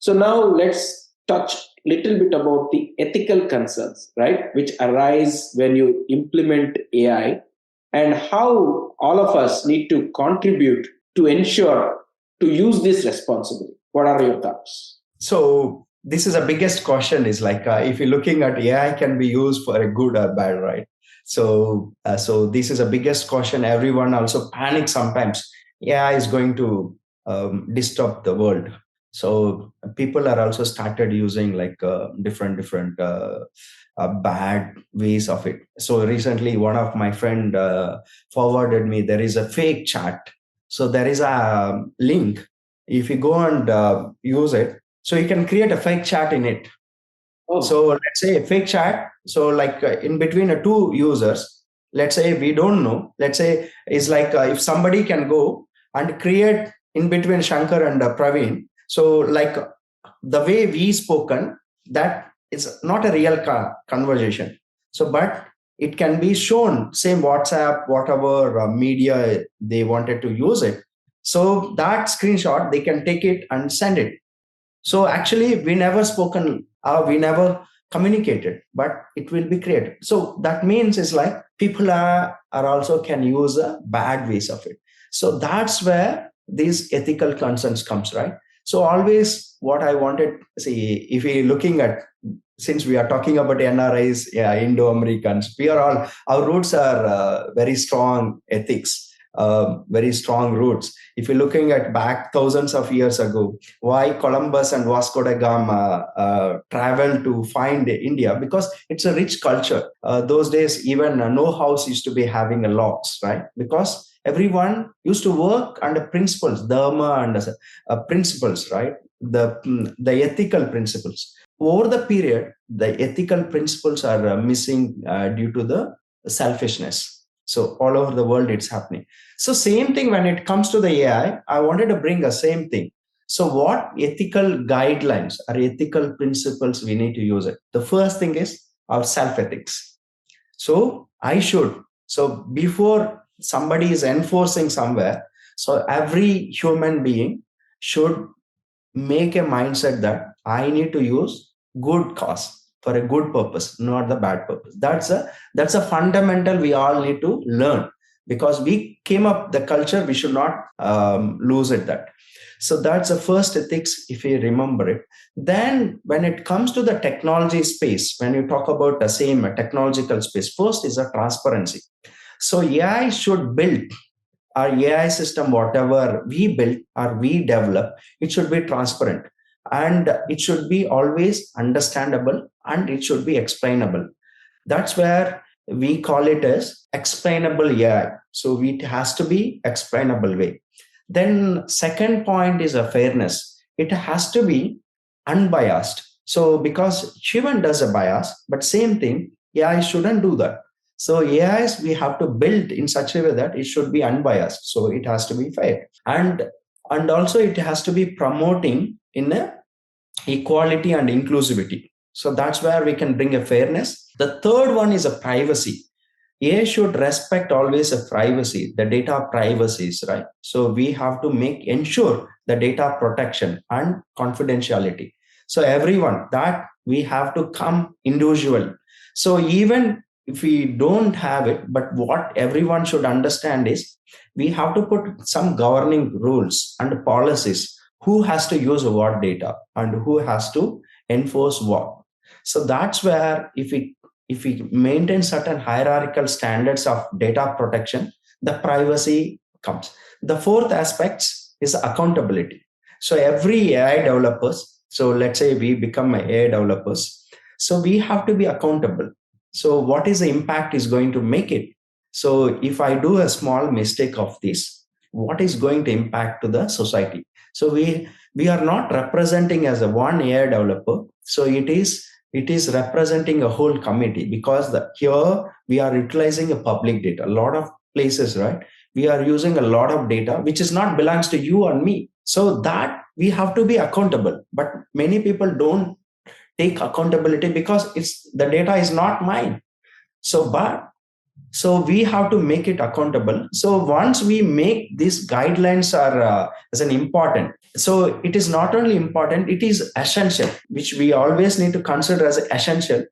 So now let's touch a little bit about the ethical concerns, right, which arise when you implement AI, and how all of us need to contribute to ensure to use this responsibly. What are your thoughts? So this is the biggest question is like, if you're looking at AI can be used for a good or bad, right? So this is the biggest question. Everyone also panics sometimes. AI is going to disturb the world. So people are also started using like different bad ways of it. So recently, one of my friend forwarded me. There is a fake chat. So there is a link. If you go and use it, so you can create a fake chat in it. Oh, So let's say a fake chat. So like in between two users, let's say we don't know. Let's say it's like if somebody can go and create in between Shankar and Praveen. So like the way we spoken, that is not a real conversation. So but it can be shown same WhatsApp, whatever media they wanted to use it. So that screenshot they can take it and send it. So actually, we never spoken, we never communicated, but it will be created. So that means it's like people are also can use bad ways of it. So that's where these ethical concerns comes, right? So always what I wanted, see, if we're looking at, since we are talking about NRIs, yeah, Indo-Americans, we are all, our roots are very strong ethics. Very strong roots. If you're looking at back thousands of years ago, why Columbus and Vasco da Gama traveled to find India? Because it's a rich culture. Those days, even no house used to be having a locks, right? Because everyone used to work under principles, dharma and principles, right? The ethical principles. Over the period, the ethical principles are missing due to the selfishness. So all over the world, it's happening. So same thing when it comes to the AI, I wanted to bring the same thing. So what ethical guidelines or ethical principles we need to use it? The first thing is our self-ethics. So I should. So before somebody is enforcing somewhere, so every human being should make a mindset that I need to use good cause for a good purpose, not the bad purpose. That's a fundamental we all need to learn, because we came up the culture, we should not lose it that. So that's the first ethics, if you remember it. Then when it comes to the technology space, when you talk about the same technological space, first is a transparency. So AI should build our AI system, whatever we build or we develop, it should be transparent, and it should be always understandable, and it should be explainable. That's where we call it as explainable AI. So it has to be explainable way. Then second point is a fairness. It has to be unbiased. So because human does a bias, but same thing, AI shouldn't do that. So AIs we have to build in such a way that it should be unbiased. So it has to be fair. And also it has to be promoting in a equality and inclusivity. So that's where we can bring a fairness. The third one is a privacy. AI should respect always a privacy, the data privacies, right? So we have to ensure the data protection and confidentiality. So everyone that we have to come individual. So even if we don't have it, but what everyone should understand is we have to put some governing rules and policies. Who has to use what data and who has to enforce what? So that's where if we maintain certain hierarchical standards of data protection, the privacy comes. The fourth aspect is accountability. So every AI developers, so let's say we become AI developers, so we have to be accountable. So what is the impact is going to make it? So if I do a small mistake of this, what is going to impact to the society? So we are not representing as a one AI developer. So it is representing a whole committee, because here we are utilizing a public data. A lot of places, right? We are using a lot of data which is not belongs to you and me. So that we have to be accountable. But many people don't take accountability because the data is not mine. So but So we have to make it accountable. So once we make these guidelines are as an important, so it is not only important, it is essential, which we always need to consider as essential,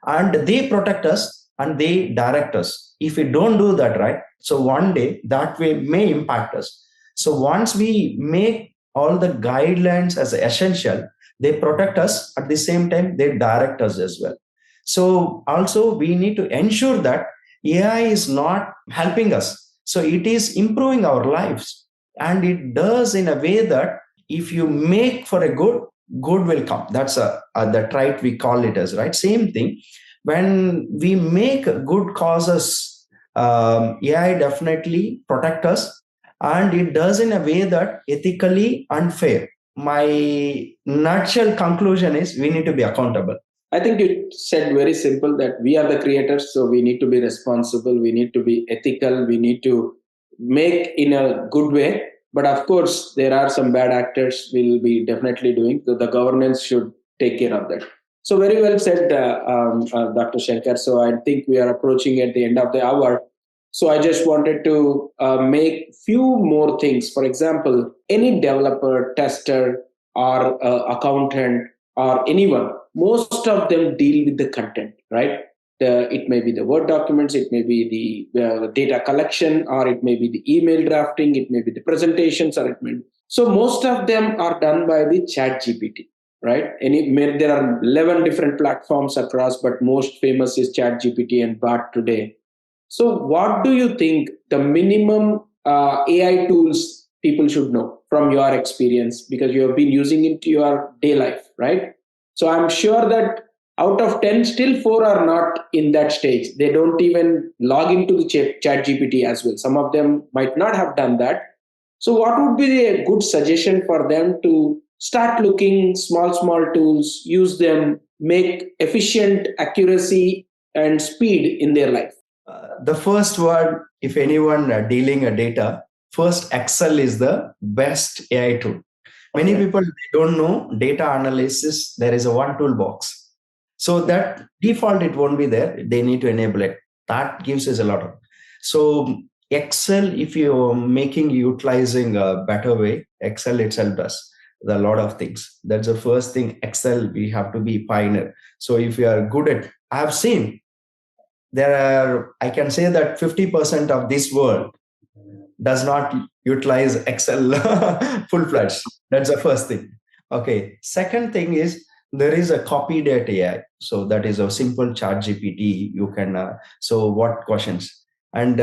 and they protect us and they direct us. If we don't do that, right, so one day that way may impact us. So once we make all the guidelines as essential, they protect us, at the same time they direct us as well. So also we need to ensure that AI is not helping us, so it is improving our lives, and it does in a way that if you make for a good, good will come. That's the right we call it as, right? Same thing, when we make good causes, AI definitely protect us, and it does in a way that ethically unfair. My nutshell conclusion is we need to be accountable. I think you said very simple that we are the creators, so we need to be responsible, we need to be ethical, we need to make in a good way. But of course, there are some bad actors will be definitely doing. So the governance should take care of that. So very well said, Dr. Shankar. So I think we are approaching at the end of the hour. So I just wanted to make few more things. For example, any developer, tester, or accountant, or anyone, most of them deal with the content, right? It may be the Word documents, it may be the data collection, or it may be the email drafting, it may be the presentations, or it may. So most of them are done by the Chat GPT, right? There are 11 different platforms across, but most famous is Chat GPT and Bart today. So, what do you think the minimum AI tools people should know from your experience, because you have been using it to your day life, right? So, I'm sure that out of 10, still 4 are not in that stage. They don't even log into the Chat GPT as well. Some of them might not have done that. So, what would be a good suggestion for them to start looking small tools, use them, make efficient accuracy and speed in their life? The first word, if anyone dealing a data, first Excel is the best AI tool. Many Okay. people don't know data analysis. There is a one toolbox, so that default it won't be there. They need to enable it. That gives us a lot of. So Excel, if you're making utilizing a better way, Excel itself does a lot of things. That's the first thing. Excel, we have to be pioneer. So if you are good at, I have seen there are, I can say that 50% of this world does not utilize Excel full-fledged. That's the first thing. Okay. Second thing is there is a copy data AI. So that is a simple chat GPT. You can, so what questions? And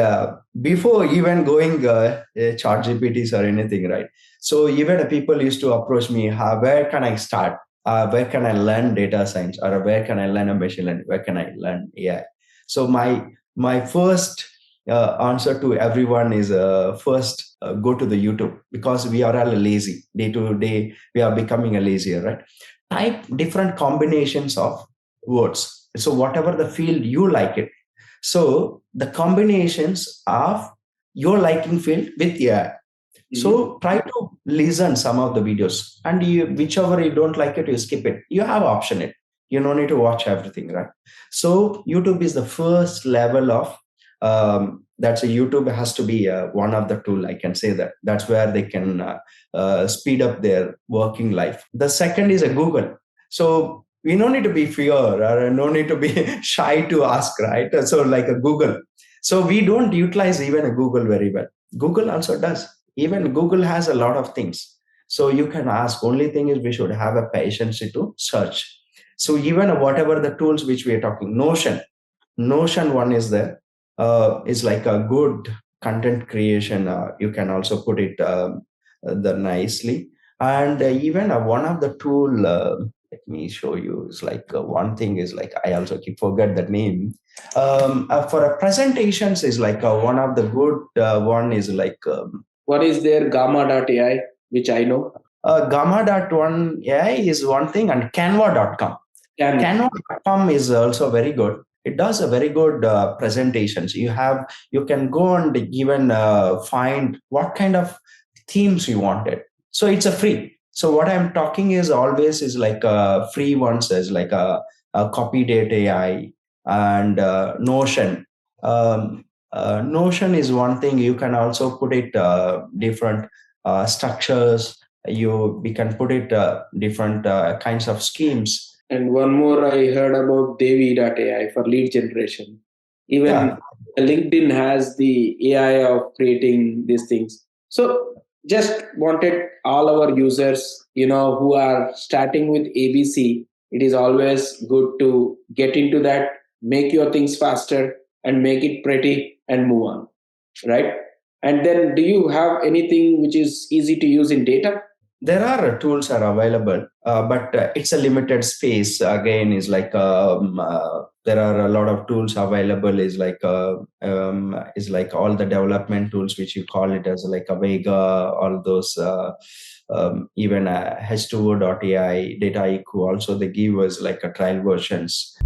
before even going chat GPTs or anything, right? So even people used to approach me, where can I start? Where can I learn data science? Or where can I learn a machine learning? Where can I learn AI? So my first answer to everyone is first go to the YouTube, because we are all lazy. Day to day, we are becoming a lazier, right? Type different combinations of words. So whatever the field you like it. So the combinations of your liking field with AI. So try to listen some of the videos, and whichever you don't like it, you skip it. You have option it. You don't need to watch everything, right? So YouTube is the first level of that's a YouTube has to be one of the tool. I can say that that's where they can speed up their working life. The second is a Google. So we don't need to be fear or no need to be shy to ask, right? So like a Google. So we don't utilize even a Google very well. Google also does. Even Google has a lot of things. So you can ask. Only thing is we should have a patience to search. So even whatever the tools which we are talking, Notion one is there. Is like a good content creation. You can also put it the nicely. And even one of the tool. Let me show you. Is like one thing is like I also keep forget that name. For a presentations is like one of the good one is like. What is their gamma.ai, which I know? Gamma.1 AI is one thing, and Canva.com. Canva.com is also very good. It does a very good presentations. You can go and even find what kind of themes you wanted. So it's a free. So what I'm talking is always is like free ones is like a copy data AI and Notion. Notion is one thing. You can also put it different structures. We can put it different kinds of schemes. And one more, I heard about Devi.ai for lead generation. Even Yeah, LinkedIn has the AI of creating these things. So just wanted all our users, who are starting with ABC, it is always good to get into that, make your things faster and make it pretty and move on, right? And then do you have anything which is easy to use in data? there are tools are available, but it's a limited space. Again, is like there are a lot of tools available. Is like all the development tools which you call it as like a Vega, all those. Even H2O.ai, Data IQ, also they give us like a trial versions.